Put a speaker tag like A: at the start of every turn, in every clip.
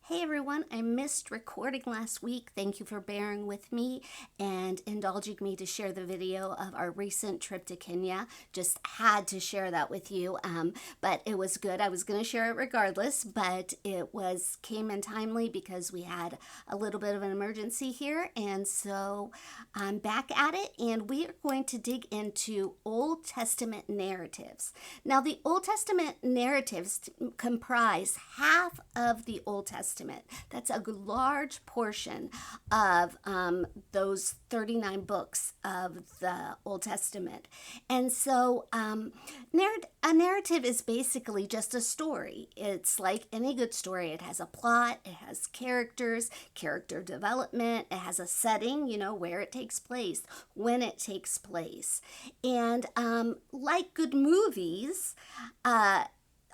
A: Hey everyone, I missed recording last week. Thank you for bearing with me and indulging me to share the video of our recent trip to Kenya. Just had to share that with you, but it was good. I was going to share it regardless, but it came in timely because we had a little bit of an emergency here, and so I'm back at it, and we are going to dig into Old Testament narratives. Now, the Old Testament narratives comprise half of the Old Testament. That's a large portion of those 39 books of the Old Testament. And so a narrative is basically just a story. It's like any good story. It has a plot, it has characters, character development, it has a setting, where it takes place, when it takes place. And like good movies,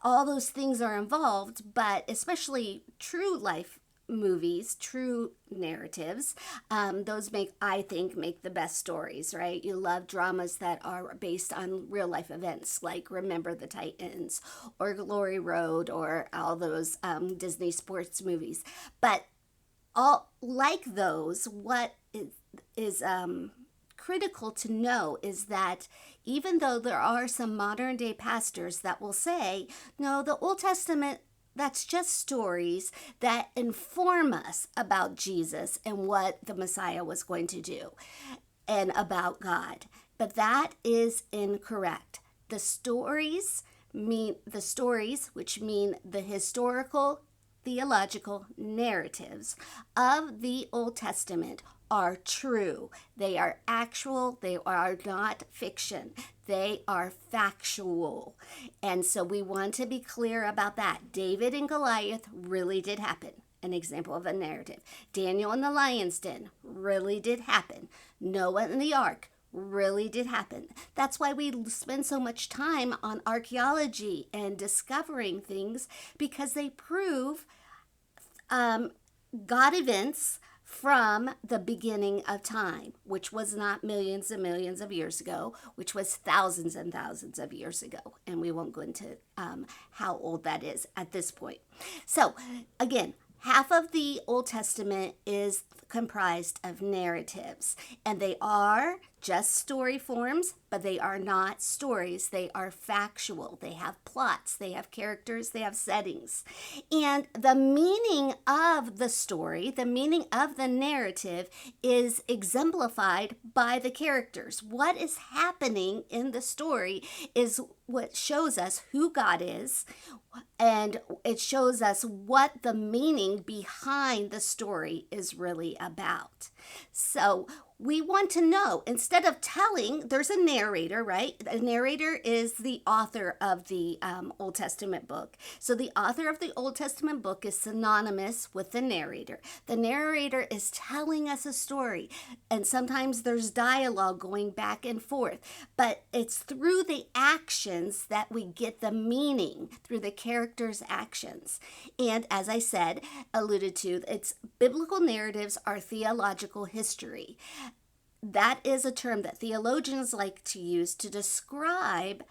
A: all those things are involved, but especially true life movies, true narratives, those I think, make the best stories, right? You love dramas that are based on real life events, like Remember the Titans or Glory Road or all those Disney sports movies. But all like those, what is critical to know is that even though there are some modern day pastors that will say, no, the Old Testament, that's just stories that inform us about Jesus and what the Messiah was going to do and about God. But that is incorrect. Which mean the historical, theological narratives of the Old Testament, are true. They are actual. They are not fiction. They are factual. And so we want to be clear about that. David and Goliath really did happen. An example of a narrative. Daniel in the lion's den really did happen. Noah in the ark really did happen. That's why we spend so much time on archaeology and discovering things, because they prove God events from the beginning of time, which was not millions and millions of years ago, which was thousands and thousands of years ago. And we won't go into how old that is at this point. So again, half of the Old Testament is comprised of narratives, and they are just story forms, but they are not stories. They are factual. They have plots, they have characters, they have settings. And the meaning of the story, the meaning of the narrative, is exemplified by the characters. What is happening in the story is what shows us who God is, and it shows us what the meaning behind the story is really about. So we want to know, instead of telling, there's a narrator, right? The narrator is the author of the Old Testament book. So the author of the Old Testament book is synonymous with the narrator. The narrator is telling us a story, and sometimes there's dialogue going back and forth, but it's through the actions that we get the meaning, through the characters' actions. And as I said, alluded to, it's biblical narratives are theological history. That is a term that theologians like to use to describe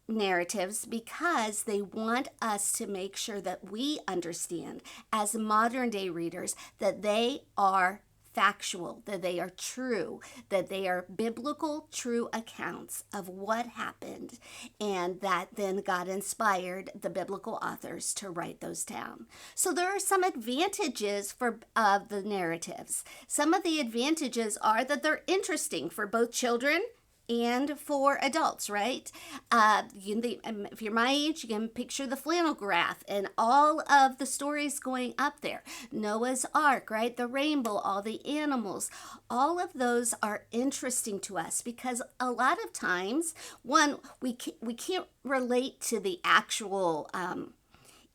A: narratives, because they want us to make sure that we understand, as modern day readers, that they are factual, that they are true, that they are biblical, true accounts of what happened, and that then God inspired the biblical authors to write those down. So there are some advantages of the narratives. Some of the advantages are that they're interesting for both children and for adults, right? If you're my age, you can picture the flannel graph and all of the stories going up there. Noah's Ark, right? The rainbow, all the animals. All of those are interesting to us because a lot of times, one, we can't relate to the actual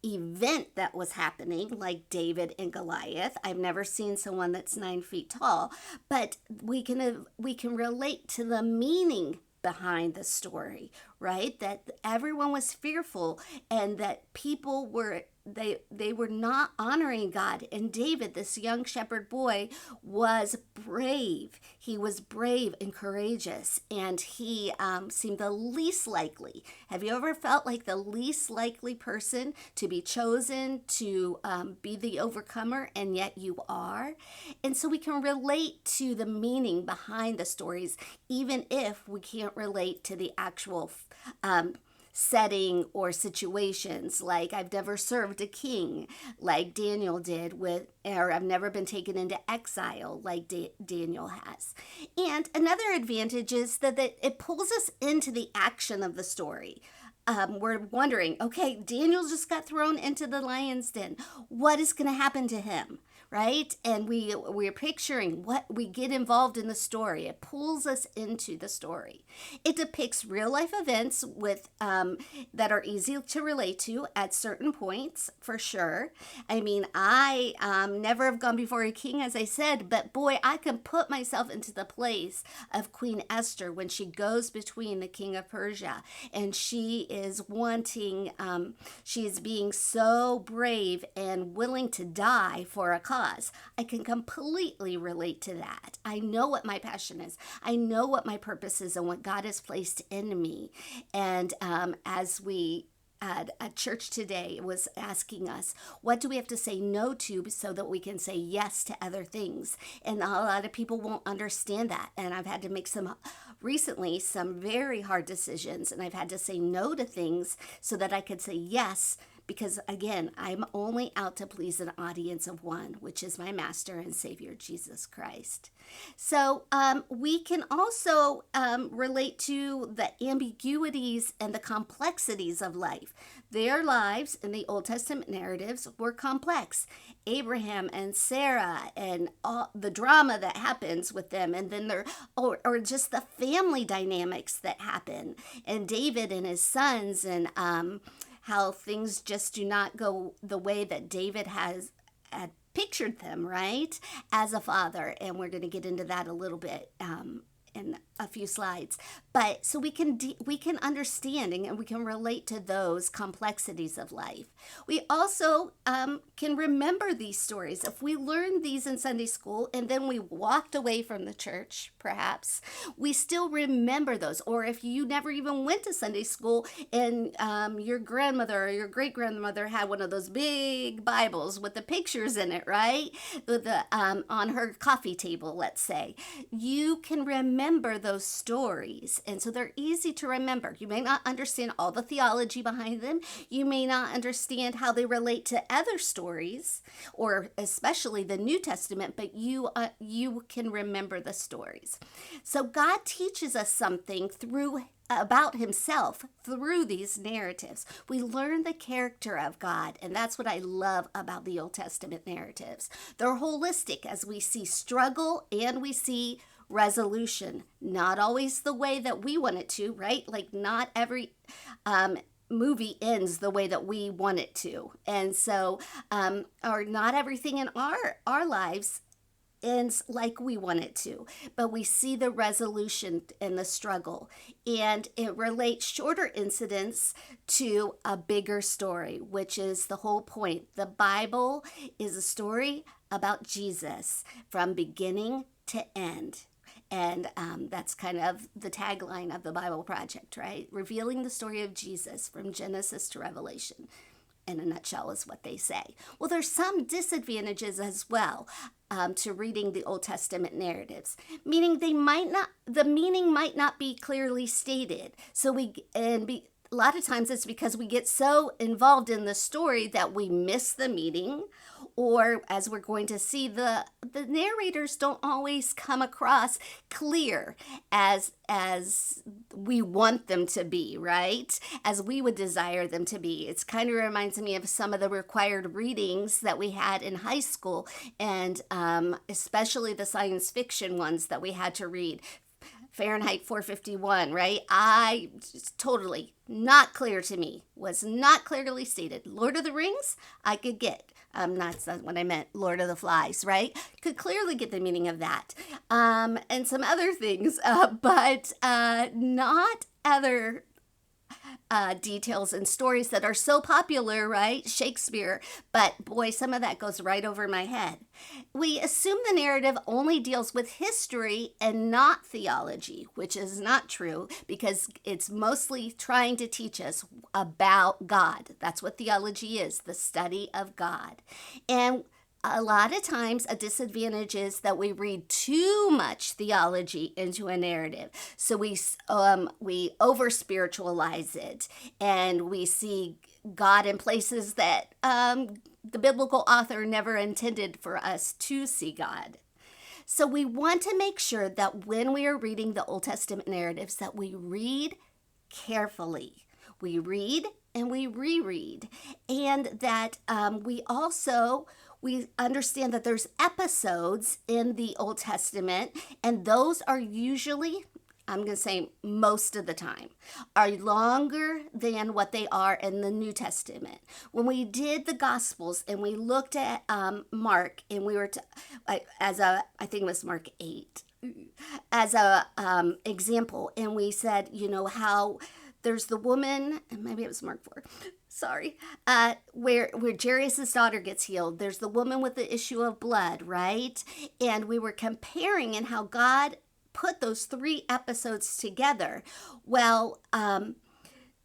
A: event that was happening, like David and Goliath. I've never seen someone that's 9 feet tall, but we can relate to the meaning behind the story, right? That everyone was fearful and that people were they were not honoring God. And David, this young shepherd boy, was brave. He was brave and courageous, and he seemed the least likely. Have you ever felt like the least likely person to be chosen to be the overcomer, and yet you are? And so we can relate to the meaning behind the stories, even if we can't relate to the actual setting or situations. Like, I've never served a king like Daniel did or I've never been taken into exile like Daniel has. And another advantage is that it pulls us into the action of the story. We're wondering, okay, Daniel just got thrown into the lion's den. What is going to happen to him? Right? And we're picturing what we get involved in the story. It pulls us into the story. It depicts real life events with that are easy to relate to at certain points, for sure. I mean, I never have gone before a king, as I said, but boy, I can put myself into the place of Queen Esther when she goes between the king of Persia, and she is wanting, she is being so brave and willing to die for a cause. I can completely relate to that. I know what my passion is. I know what my purpose is and what God has placed in me. And as we at a church today was asking us, what do we have to say no to so that we can say yes to other things? And a lot of people won't understand that. And I've had to make recently some very hard decisions, and I've had to say no to things so that I could say yes, because again, I'm only out to please an audience of one, which is my Master and Savior, Jesus Christ. So we can also relate to the ambiguities and the complexities of life. Their lives in the Old Testament narratives were complex. Abraham and Sarah and all the drama that happens with them, and then or just the family dynamics that happen, and David and his sons, and how things just do not go the way that David had pictured them, right, as a father. And we're going to get into that a little bit in a few slides. But so we can understand and we can relate to those complexities of life. We also can remember these stories. If we learned these in Sunday school and then we walked away from the church, perhaps, we still remember those. Or if you never even went to Sunday school and your grandmother or your great-grandmother had one of those big Bibles with the pictures in it, right? With the, on her coffee table, let's say. You can remember those stories. And so they're easy to remember. You may not understand all the theology behind them. You may not understand how they relate to other stories, or especially the New Testament, but you can remember the stories. So God teaches us something about himself through these narratives. We learn the character of God, and that's what I love about the Old Testament narratives. They're holistic as we see struggle and we see resolution. Not always the way that we want it to, right? Like not every movie ends the way that we want it to. And so, or not everything in our lives ends like we want it to, but we see the resolution and the struggle, and it relates shorter incidents to a bigger story, which is the whole point. The Bible is a story about Jesus from beginning to end. And that's kind of the tagline of the Bible Project, right? Revealing the story of Jesus from Genesis to Revelation, in a nutshell, is what they say. Well, there's some disadvantages as well to reading the Old Testament narratives, meaning the meaning might not be clearly stated. So a lot of times it's because we get so involved in the story that we miss the meaning, or as we're going to see, the narrators don't always come across clear as we want them to be, right? As we would desire them to be. It's kind of reminds me of some of the required readings that we had in high school, and especially the science fiction ones that we had to read. Fahrenheit 451, right? Totally not clear to me, was not clearly stated. Lord of the Rings, I could get. That's not what I meant. Lord of the Flies, right? Could clearly get the meaning of that. And some other things, but not other details and stories that are so popular, right? Shakespeare. But boy, some of that goes right over my head. We assume the narrative only deals with history and not theology, which is not true because it's mostly trying to teach us about God. That's what theology is, the study of God. And a lot of times a disadvantage is that we read too much theology into a narrative. So we over spiritualize it, and we see God in places that the biblical author never intended for us to see God. So we want to make sure that when we are reading the Old Testament narratives that we read carefully. We read and we reread, and that we understand that there's episodes in the Old Testament, and those are usually, I'm going to say most of the time, are longer than what they are in the New Testament. When we did the Gospels and we looked at Mark, and we were, I think it was Mark 8, as a example, and we said, how there's the woman, and maybe it was Mark 4, sorry, where Jairus' daughter gets healed. There's the woman with the issue of blood, right? And we were comparing and how God put those 3 episodes together. Well,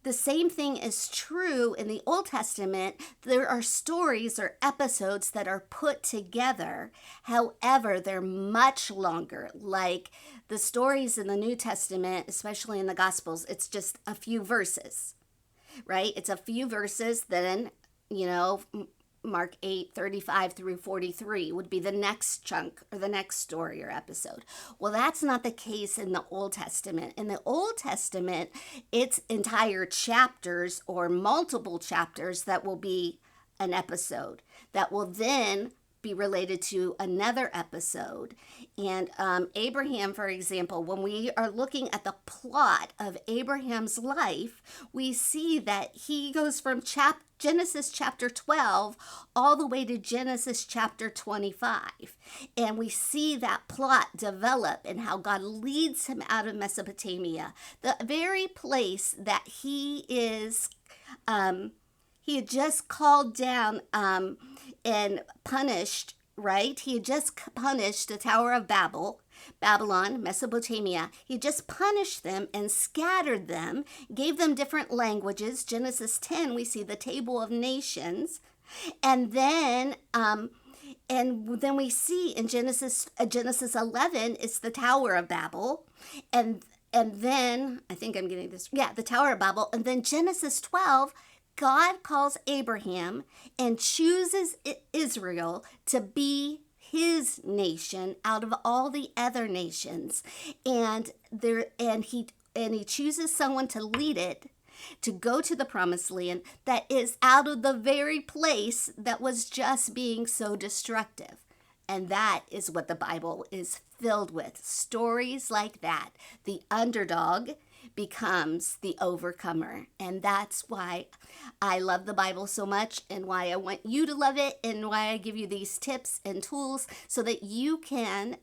A: the same thing is true in the Old Testament. There are stories or episodes that are put together. However, they're much longer. Like the stories in the New Testament, especially in the Gospels, it's just a few verses, right? It's a few verses. Then, Mark 8:35 through 43 would be the next chunk or the next story or episode. Well, that's not the case in the Old Testament. In the Old Testament, it's entire chapters or multiple chapters that will be an episode that will then be related to another episode. And Abraham, for example, when we are looking at the plot of Abraham's life, we see that he goes from Genesis chapter 12 all the way to Genesis chapter 25. And we see that plot develop and how God leads him out of Mesopotamia, the very place that he had just called down and punished, right? He had just punished the Tower of Babylon, Mesopotamia. He just punished them and scattered them, gave them different languages. Genesis 10, we see the Table of Nations. And then we see in Genesis 11, it's the Tower of Babel. And then, I think I'm getting this, the Tower of Babel. And then Genesis 12, God calls Abraham and chooses Israel to be his nation out of all the other nations. And he chooses someone to lead it, to go to the promised land that is out of the very place that was just being so destructive. And that is what the Bible is filled with. Stories like that. The underdog becomes the overcomer. And that's why I love the Bible so much, and why I want you to love it, and why I give you these tips and tools so that you can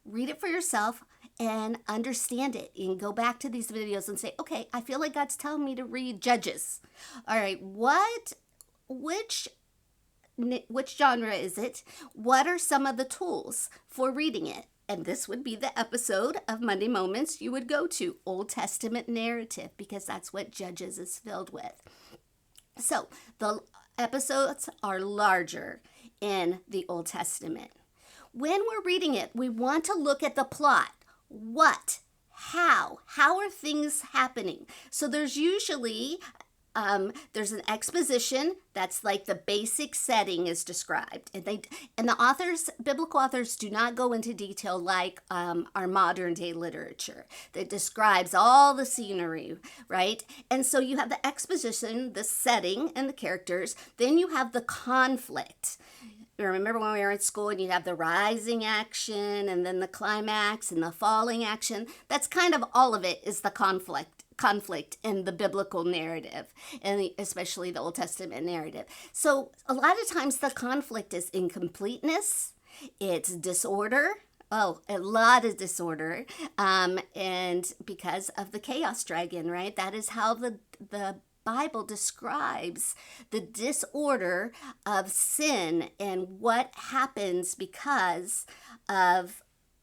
A: read it for yourself and understand it, and go back to these videos and say, okay, I feel like God's telling me to read Judges. All right, which genre is it? What are some of the tools for reading it? And this would be the episode of Monday Moments you would go to, Old Testament narrative, because that's what Judges is filled with. So the episodes are larger in the Old Testament. When we're reading it, we want to look at the plot. What? How are things happening? So there's usually there's an exposition that's like the basic setting is described, and the biblical authors do not go into detail like our modern day literature that describes all the scenery, right? And so you have the exposition, the setting, and the characters. Then you have the conflict. Remember when we were in school and you have the rising action and then the climax and the falling action? That's kind of all of it is the conflict in the biblical narrative, and especially the Old Testament narrative. So a lot of times the conflict is incompleteness, it's disorder, Oh, a lot of disorder, and because of the chaos dragon, right? That is how the Bible describes the disorder of sin and what happens because of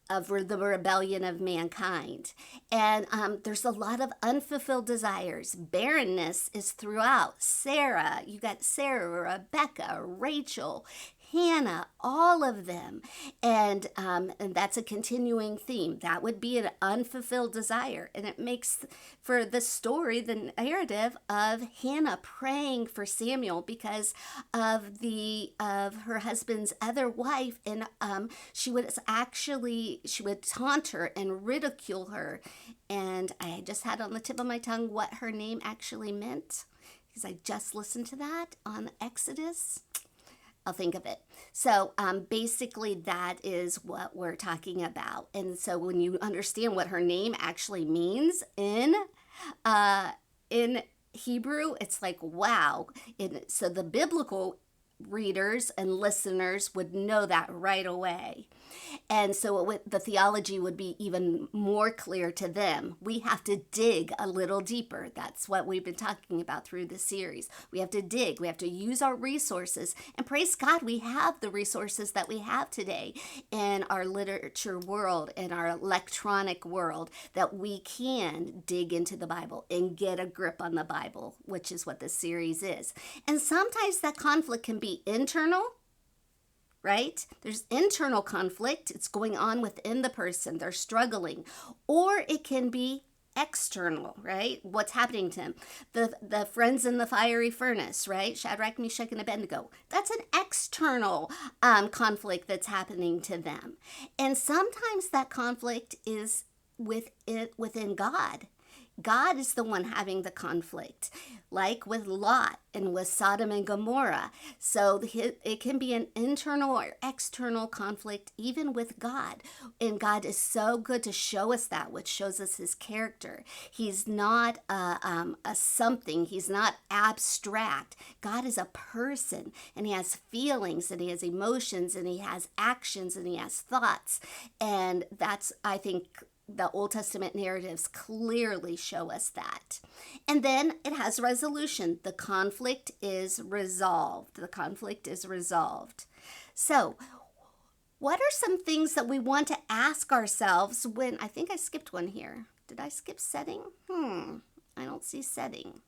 A: the rebellion of mankind. And there's a lot of unfulfilled desires. Barrenness is throughout. Sarah, you got Sarah, Rebecca, Rachel, Hannah, all of them. And that's a continuing theme. That would be an unfulfilled desire. And it makes for the story, the narrative of Hannah praying for Samuel because of her husband's other wife. And she would taunt her and ridicule her. And I just had on the tip of my tongue what her name actually meant because I just listened to that on Exodus. I'll think of it. So basically that is what we're talking about. And so when you understand what her name actually means in Hebrew, it's like, wow. So the biblical readers and listeners would know that right away. And so the theology would be even more clear to them. We have to dig a little deeper. That's what we've been talking about through the series. We have to dig. We have to use our resources. And praise God, we have the resources that we have today in our literature world, in our electronic world, that we can dig into the Bible and get a grip on the Bible, which is what this series is. And sometimes that conflict can be internal, right? There's internal conflict. It's going on within the person. They're struggling. Or it can be external, right? What's happening to him? The friends in the fiery furnace, right? Shadrach, Meshach, and Abednego. That's an external conflict that's happening to them. And sometimes that conflict is within God. God is the one having the conflict, like with Lot and with Sodom and Gomorrah. So it can be an internal or external conflict even with God. And God is so good to show us that, which shows us his character. He's not a something. He's not abstract. God is a person, and he has feelings, and he has emotions, and he has actions, and he has thoughts. And that's, I think, the Old Testament narratives clearly show us that. And then it has resolution. The conflict is resolved. The conflict is resolved. So, what are some things that we want to ask ourselves when, I think I skipped one here. Did I skip setting? I don't see setting.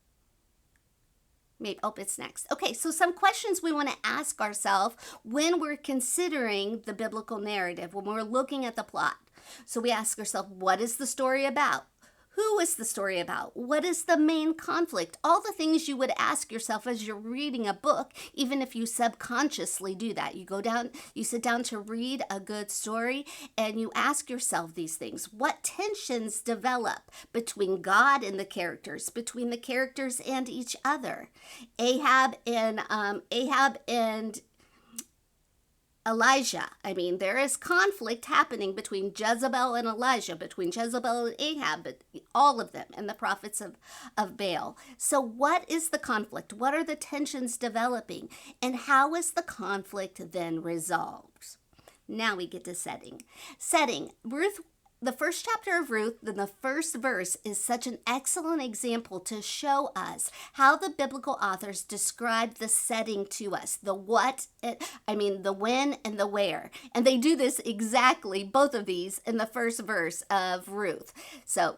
A: Maybe, it's next. Okay, so some questions we want to ask ourselves when we're considering the biblical narrative, when we're looking at the plot. So we ask ourselves, what is the story about? Who is the story about? What is the main conflict? All the things you would ask yourself as you're reading a book, even if you subconsciously do that. You sit down to read a good story, and you ask yourself these things. What tensions develop between God and the characters, between the characters and each other? Ahab and Elijah. I mean, there is conflict happening between Jezebel and Elijah, between Jezebel and Ahab, but all of them, and the prophets of Baal. So what is the conflict? What are the tensions developing? And how is the conflict then resolved? Now we get to setting. Setting. The first chapter of Ruth, then the first verse, is such an excellent example to show us how the biblical authors describe the setting to us, the when and the where. And they do this exactly, both of these, in the first verse of Ruth. So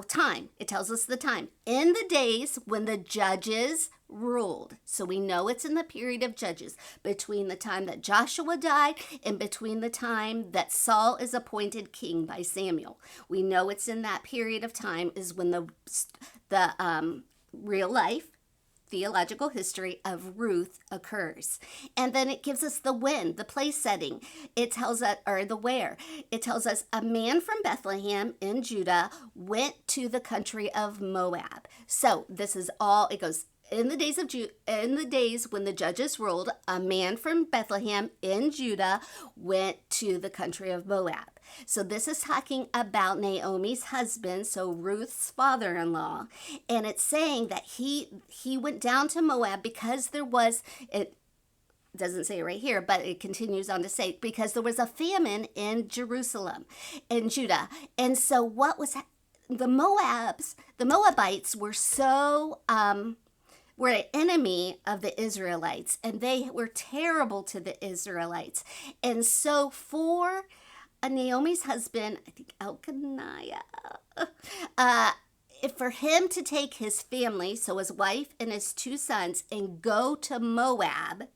A: time, it tells us the time. In the days when the judges ruled. So we know it's in the period of Judges, between the time that Joshua died and between the time that Saul is appointed king by Samuel. We know it's in that period of time is when the real life theological history of Ruth occurs. And then it gives us the when, the place setting. It tells us, or the where. It tells us a man from Bethlehem in Judah went to the country of Moab. So this is all, it goes, in the days when the judges ruled, a man from Bethlehem in Judah went to the country of Moab. So this is talking about Naomi's husband, so Ruth's father-in-law, and it's saying that he went down to Moab because there was doesn't say it right here, but it continues on to say, because there was a famine in Jerusalem, in Judah. And so what was the Moabites were so, were an enemy of the Israelites, and they were terrible to the Israelites. And so for Naomi's husband, I think Elkanah, for him to take his family, so his wife and his 2 sons, and go to Moab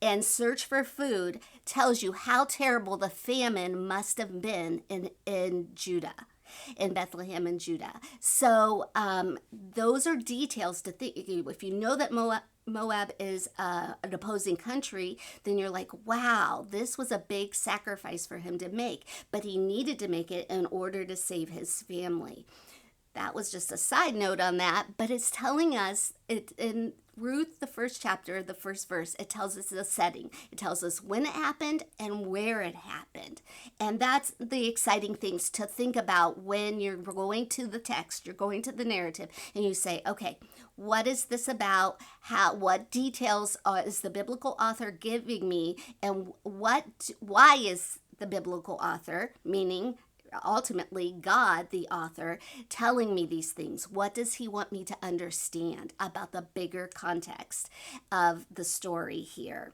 A: and search for food, tells you how terrible the famine must have been in Judah, in Bethlehem and Judah. So those are details to think. If you know that Moab is an opposing country, then you're like, wow, this was a big sacrifice for him to make. But he needed to make it in order to save his family. That was just a side note on that, but it's telling us in Ruth, the first chapter, the first verse, it tells us the setting. It tells us when it happened and where it happened. And that's the exciting things to think about when you're going to the text, you're going to the narrative, and you say, okay, what is this about? What details is the biblical author giving me? And why is the biblical author, meaning ultimately God, the author, telling me these things? What does he want me to understand about the bigger context of the story here?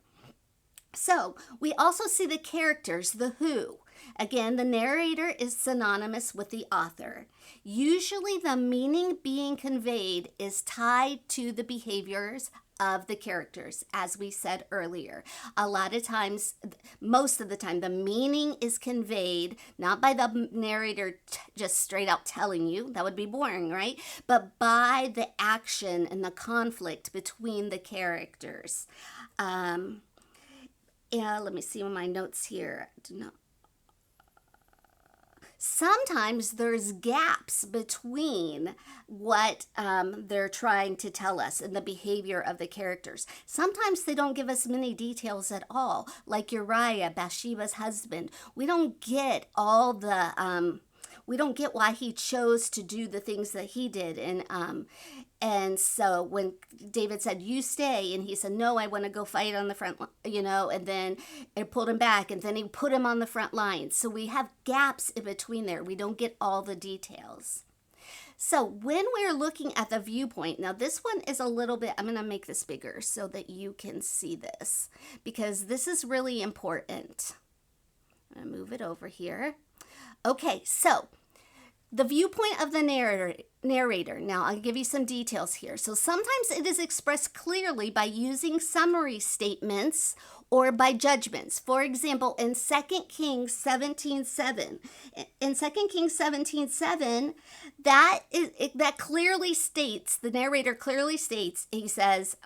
A: So we also see the characters, the who. Again, the narrator is synonymous with the author. Usually the meaning being conveyed is tied to the behaviors of the characters, as we said earlier. A lot of times, most of the time, the meaning is conveyed not by the narrator just straight out telling you, that would be boring, right? But by the action and the conflict between the characters. Let me see my notes here. Sometimes there's gaps between what they're trying to tell us and the behavior of the characters. Sometimes they don't give us many details at all, like Uriah, Bathsheba's husband. We don't get all the, we don't get why he chose to do the things that he did. And so when David said, you stay, and he said, no, I want to go fight on the front, and then it pulled him back, and then he put him on the front line. So we have gaps in between there. We don't get all the details. So when we're looking at the viewpoint, now this one is a little bit, I'm going to make this bigger so that you can see this, because this is really important. I'm going to move it over here. Okay, so the viewpoint of the narrator. Now, I'll give you some details here. So sometimes it is expressed clearly by using summary statements or by judgments. For example, in 2 Kings 17:7, that clearly states, the narrator clearly states, he says,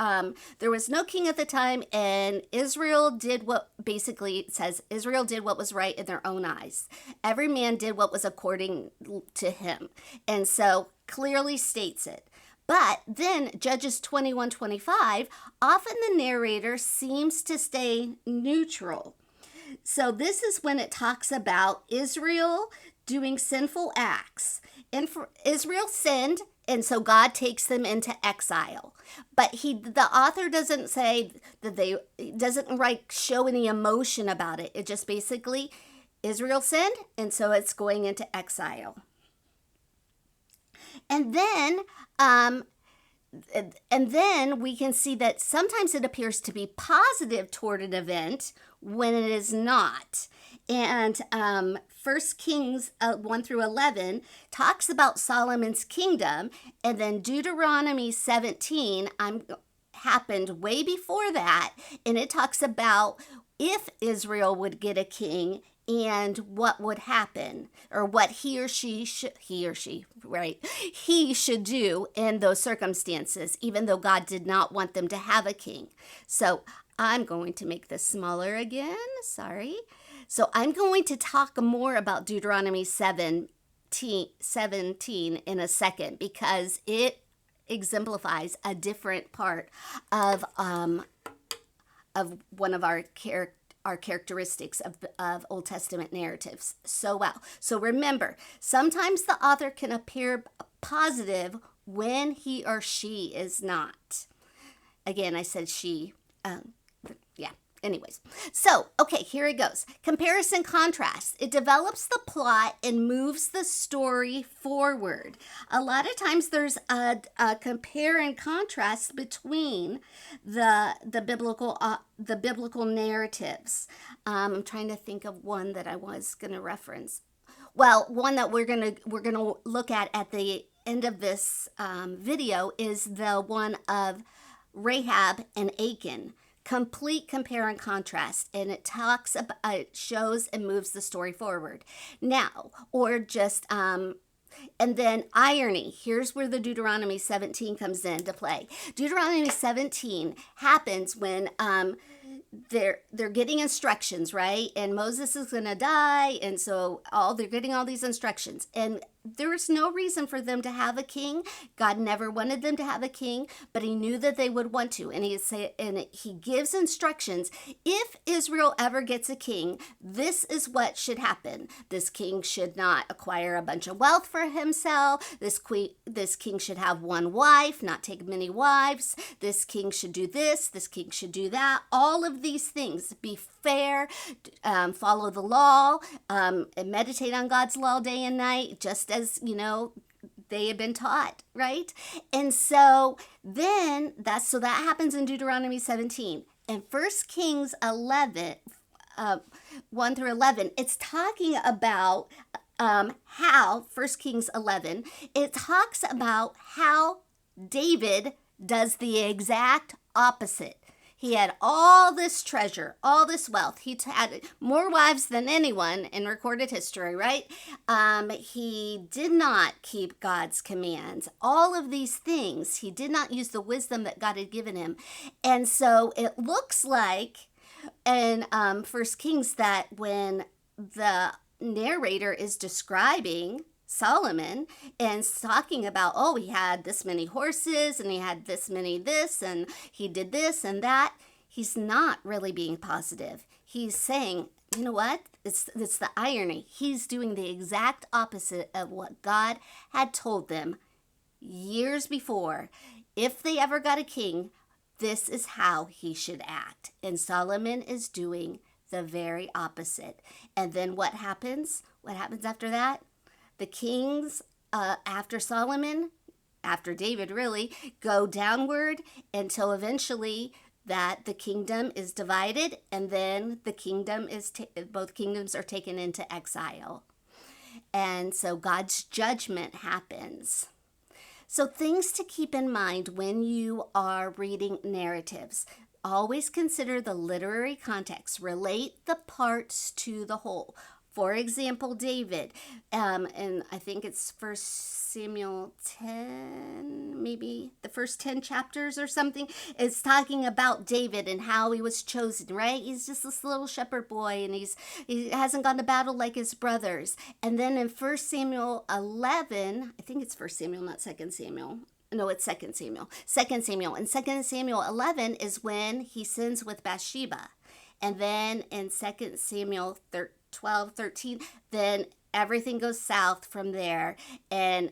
A: there was no king at the time, and Israel did what, basically it says, Israel did what was right in their own eyes. Every man did what was according to him. And so clearly states it. But then Judges 21:25, often the narrator seems to stay neutral. So this is when it talks about Israel doing sinful acts. And for Israel sinned, and so God takes them into exile. But the author doesn't say that doesn't show any emotion about it. It just basically, Israel sinned, and so it's going into exile. And then we can see that sometimes it appears to be positive toward an event when it is not. And 1 Kings 1-11 talks about Solomon's kingdom, and then Deuteronomy 17 happened way before that, and it talks about if Israel would get a king and what would happen, or what he should do in those circumstances, even though God did not want them to have a king. So I'm going to make this smaller again, sorry. So I'm going to talk more about Deuteronomy 17 in a second, because it exemplifies a different part of one of our characteristics of Old Testament narratives so well. So remember, sometimes the author can appear positive when he or she is not. Again, I said she. Yeah. Anyways, so, okay, here it goes. Comparison contrast. It develops the plot and moves the story forward. A lot of times there's a compare and contrast between the biblical narratives. I'm trying to think of one that I was going to reference. Well, one that we're gonna look at the end of this video is the one of Rahab and Achan. Complete compare and contrast, and it talks about, it shows and moves the story forward. Now, or just and then irony. Here's where the Deuteronomy 17 comes into play. Deuteronomy 17 happens when they're getting instructions, right? And Moses is going to die, and so they're getting all these instructions, and there's no reason for them to have a king. God never wanted them to have a king, but he knew that they would want to, and he gives instructions. If Israel ever gets a king, this is what should happen. This king should not acquire a bunch of wealth for himself. This king should have one wife, not take many wives. This king should do this. This king should do that. All of these things. Be fair, follow the law, and meditate on God's law day and night, just as, they had been taught, right? And so then that happens in Deuteronomy 17. And 1 Kings 11, 1 through 11, it's talking about how, 1 Kings 11, it talks about how David does the exact opposite. He had all this treasure, all this wealth. He had more wives than anyone in recorded history, right? He did not keep God's commands. All of these things, he did not use the wisdom that God had given him. And so it looks like in 1 Kings that when the narrator is describing Solomon and talking about, he had this many horses and he had this many this and he did this and that, he's not really being positive. He's saying, you know what? It's the irony. He's doing the exact opposite of what God had told them years before. If they ever got a king, this is how he should act. And Solomon is doing the very opposite. And then what happens? What happens after that? The kings after Solomon, after David really, go downward until eventually that the kingdom is divided, and then the kingdom is both kingdoms are taken into exile. And so God's judgment happens. So things to keep in mind when you are reading narratives. Always consider the literary context. Relate the parts to the whole. For example, David, and I think it's 1 Samuel 10, maybe the first 10 chapters or something, is talking about David and how he was chosen, right? He's just this little shepherd boy, and he hasn't gone to battle like his brothers. And then in 1 Samuel 11, I think it's 1 Samuel, not 2 Samuel. No, it's 2 Samuel. 2 Samuel. And 2 Samuel 11 is when he sins with Bathsheba. And then in 2 Samuel 12, 13, then everything goes south from there. And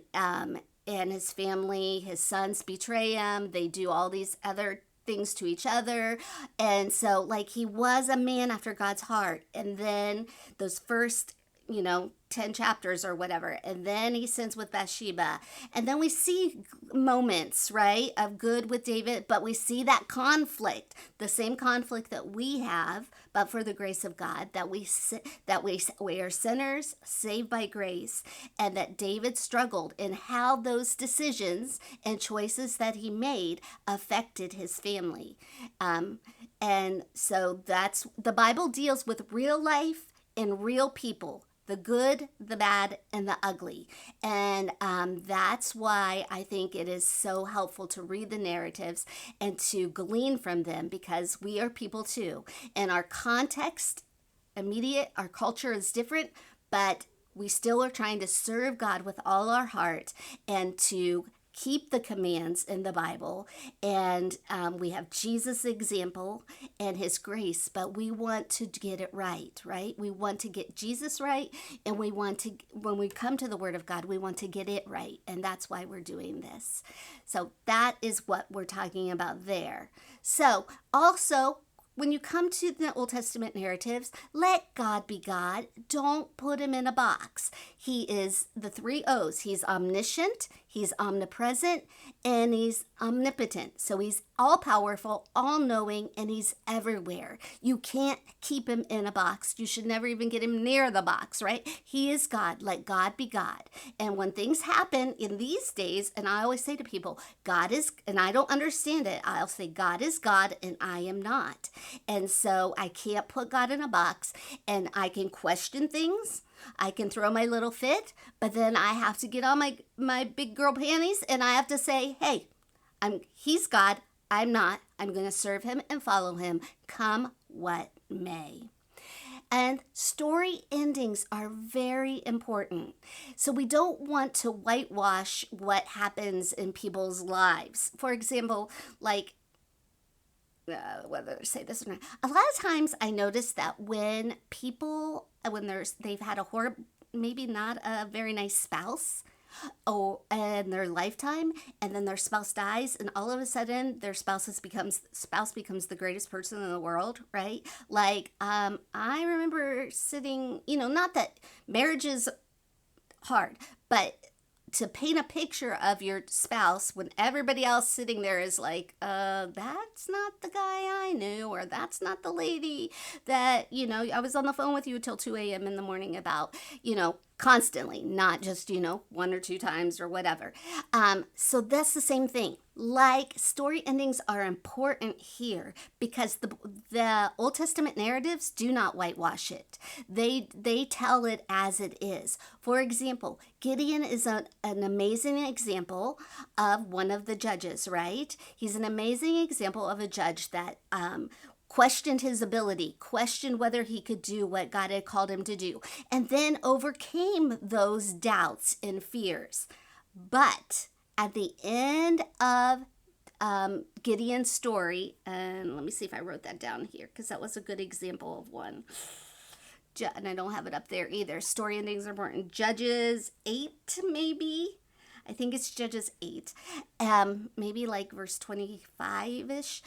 A: his family, his sons betray him. They do all these other things to each other. And so, he was a man after God's heart. And then those first 10 chapters or whatever, and then he sins with Bathsheba, and then we see moments, right, of good with David, but we see that conflict, the same conflict that we have, but for the grace of God, that we are sinners saved by grace, and that David struggled in how those decisions and choices that he made affected his family. And so the Bible deals with real life and real people, the good, the bad, and the ugly. And that's why I think it is so helpful to read the narratives and to glean from them, because we are people too. And our context, our culture is different, but we still are trying to serve God with all our heart and to keep the commands in the Bible. And we have Jesus' example and his grace, but we want to get it right? We want to get Jesus right, and we want to, when we come to the Word of God, we want to get it right, and that's why we're doing this. So that is what we're talking about there. So also, when you come to the Old Testament narratives, let God be God. Don't put him in a box. He is the three O's. He's omniscient, he's omnipresent, and he's omnipotent. So he's all powerful, all knowing, and he's everywhere. You can't keep him in a box. You should never even get him near the box, right? He is God. Let God be God. And when things happen in these days, and I always say to people, God is, and I don't understand it, I'll say God is God and I am not. And so I can't put God in a box, and I can question things. I can throw my little fit, but then I have to get on my big girl panties and I have to say, hey, he's God, I'm not. I'm going to serve him and follow him, come what may. And story endings are very important. So we don't want to whitewash what happens in people's lives. For example, like, whether to say this or not, a lot of times I notice that when people, they've had maybe not a very nice spouse, in their lifetime, and then their spouse dies, and all of a sudden their spouse becomes the greatest person in the world, right? Like, I remember sitting, not that marriage is hard, but to paint a picture of your spouse when everybody else sitting there is like, that's not the guy I knew, or that's not the lady that, I was on the phone with you till 2 a.m. in the morning about, constantly, not just, one or two times or whatever. So that's the same thing. Like, story endings are important here because the Old Testament narratives do not whitewash it. They tell it as it is. For example, Gideon is an amazing example of one of the judges, right? He's an amazing example of a judge that questioned his ability, questioned whether he could do what God had called him to do, and then overcame those doubts and fears. But at the end of Gideon's story, and let me see if I wrote that down here, because that was a good example of one. And I don't have it up there either. Story endings are important. Judges 8, maybe. I think it's Judges 8, maybe like verse 25-ish.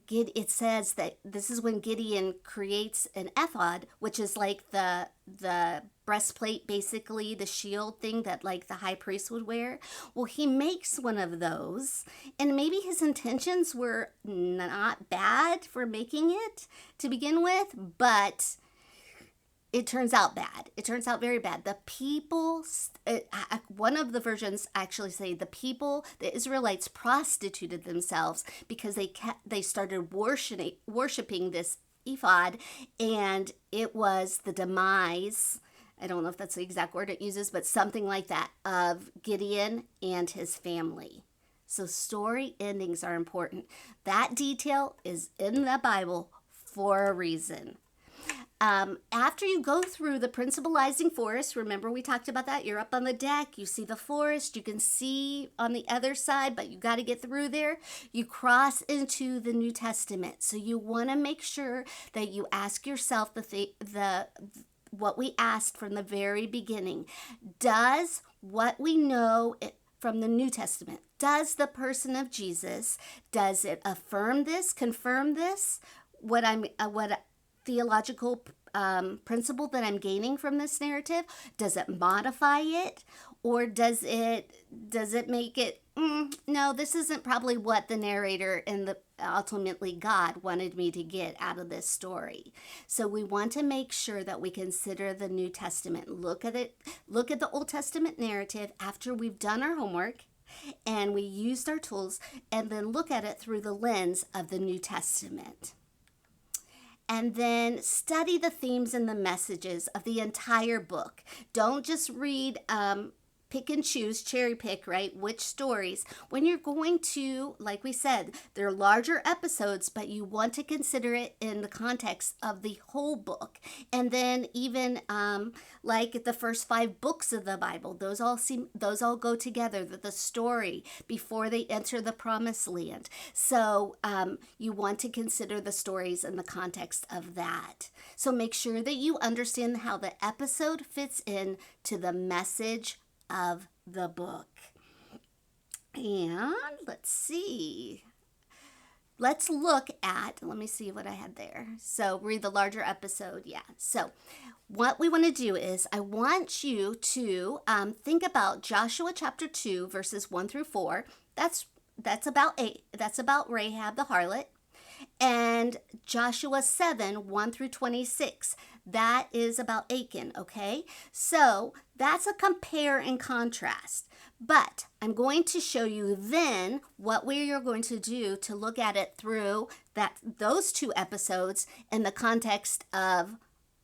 A: It says that this is when Gideon creates an ephod, which is like the breastplate, basically the shield thing that like the high priest would wear. Well, he makes one of those, and maybe his intentions were not bad for making it to begin with, but it turns out bad. It turns out very bad. The people, one of the versions actually say the Israelites prostituted themselves because they started worshiping this ephod, and it was the demise, I don't know if that's the exact word it uses, but something like that, of Gideon and his family. So story endings are important. That detail is in the Bible for a reason. After you go through the principalizing forest, remember we talked about that, you're up on the deck, you see the forest, you can see on the other side, but you got to get through there. You cross into the New Testament. So you want to make sure that you ask yourself what we asked from the very beginning. Does what we know from the New Testament, does the person of Jesus, does it affirm this, confirm this, what theological principle that I'm gaining from this narrative? Does it modify it, or does it make it no, this isn't probably what the narrator and ultimately God wanted me to get out of this story. So we want to make sure that we consider the New Testament. Look at the Old Testament narrative after we've done our homework and we used our tools, and then look at it through the lens of the New Testament. And then study the themes and the messages of the entire book. Don't just read, pick and choose, cherry pick, right? Which stories. When you're going to, like we said, they're larger episodes, but you want to consider it in the context of the whole book. And then even like the first 5 books of the Bible, those all go together, the story before they enter the promised land. So you want to consider the stories in the context of that. So make sure that you understand how the episode fits in to the message of the book. And let's see. let's look at, let me see what I had there. So read the larger episode. Yeah. So what we want to do is I want you to think about Joshua chapter 2, verses 1 through 4. That's about Rahab the harlot. And Joshua 7, 1 through 26. That is about Achan, okay? So that's a compare and contrast. But I'm going to show you then what we are going to do to look at it through those 2 episodes in the context of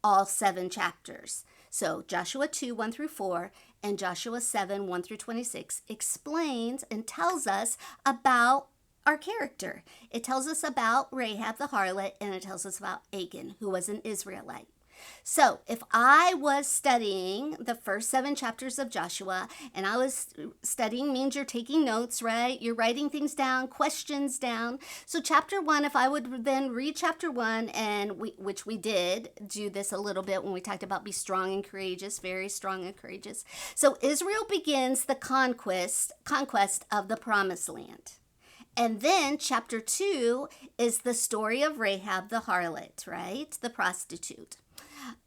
A: all 7 chapters. So Joshua 2, 1 through 4 and Joshua 7, 1 through 26 explains and tells us about our character. It tells us about Rahab the harlot, and it tells us about Achan, who was an Israelite. So if I was studying the first 7 chapters of Joshua, and I was studying means you're taking notes, right? You're writing things down, questions down. So chapter 1, if I would then read chapter 1, and which we did do this a little bit when we talked about be strong and courageous, very strong and courageous. So Israel begins the conquest of the promised land. And then chapter 2 is the story of Rahab the harlot, right? The prostitute.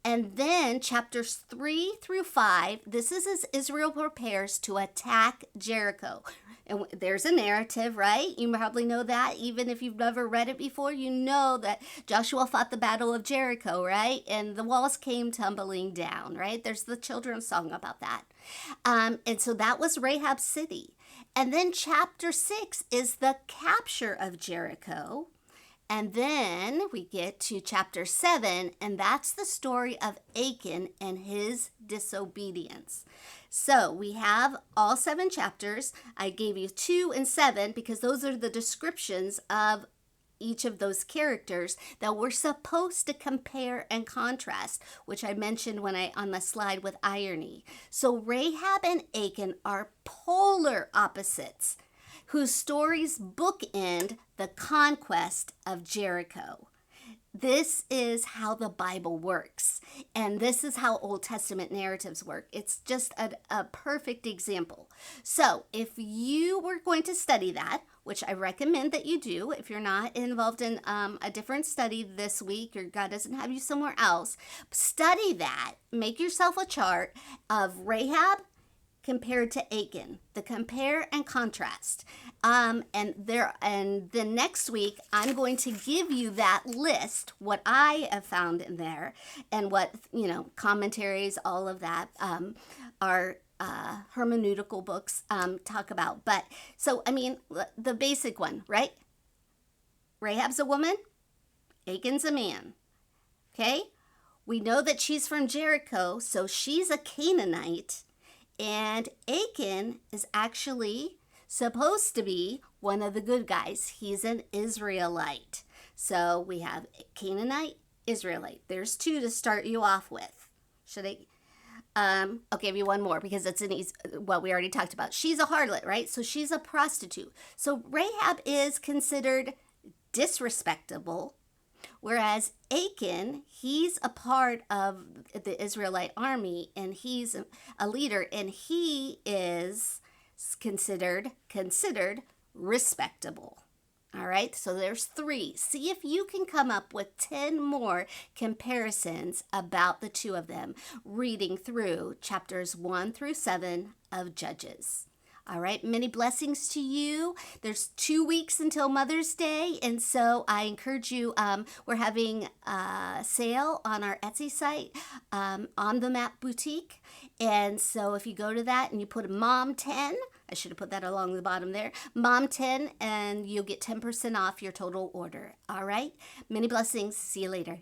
A: And then chapters 3 through 5, this is as Israel prepares to attack Jericho. And there's a narrative, right? You probably know that. Even if you've never read it before, you know that Joshua fought the battle of Jericho, right? And the walls came tumbling down, right? There's the children's song about that. And so that was Rahab's city. And then chapter 6 is the capture of Jericho. And then we get to chapter 7, and that's the story of Achan and his disobedience. So we have all 7 chapters. I gave you 2 and 7 because those are the descriptions of each of those characters that we're supposed to compare and contrast, which I mentioned on the slide with irony. So Rahab and Achan are polar opposites whose stories bookend the conquest of Jericho. This is how the Bible works, and this is how Old Testament narratives work. It's just a perfect example. So if you were going to study that, which I recommend that you do if you're not involved in a different study this week or God doesn't have you somewhere else, study that. Make yourself a chart of Rahab compared to Achan, the compare and contrast. And then next week, I'm going to give you that list, what I have found in there, and what, commentaries, all of that, are hermeneutical books talk about. But, so, the basic one, right? Rahab's a woman, Achan's a man, okay? We know that she's from Jericho, so she's a Canaanite. And Achan is actually supposed to be one of the good guys. He's an Israelite. So we have Canaanite, Israelite. There's 2 to start you off with. I'll give you one more because it's what we already talked about. She's a harlot, right? So she's a prostitute. So Rahab is considered disrespectable, whereas Achan, he's a part of the Israelite army, and he's a leader, and he is considered respectable. All right, so there's 3. See if you can come up with 10 more comparisons about the 2 of them, reading through chapters 1 through 7 of Judges. All right, many blessings to you. There's 2 weeks until Mother's Day, and so I encourage you, we're having a sale on our Etsy site, on the Map Boutique, and so if you go to that and you put Mom 10, I should have put that along the bottom there, Mom 10, and you'll get 10% off your total order. All right, many blessings. See you later.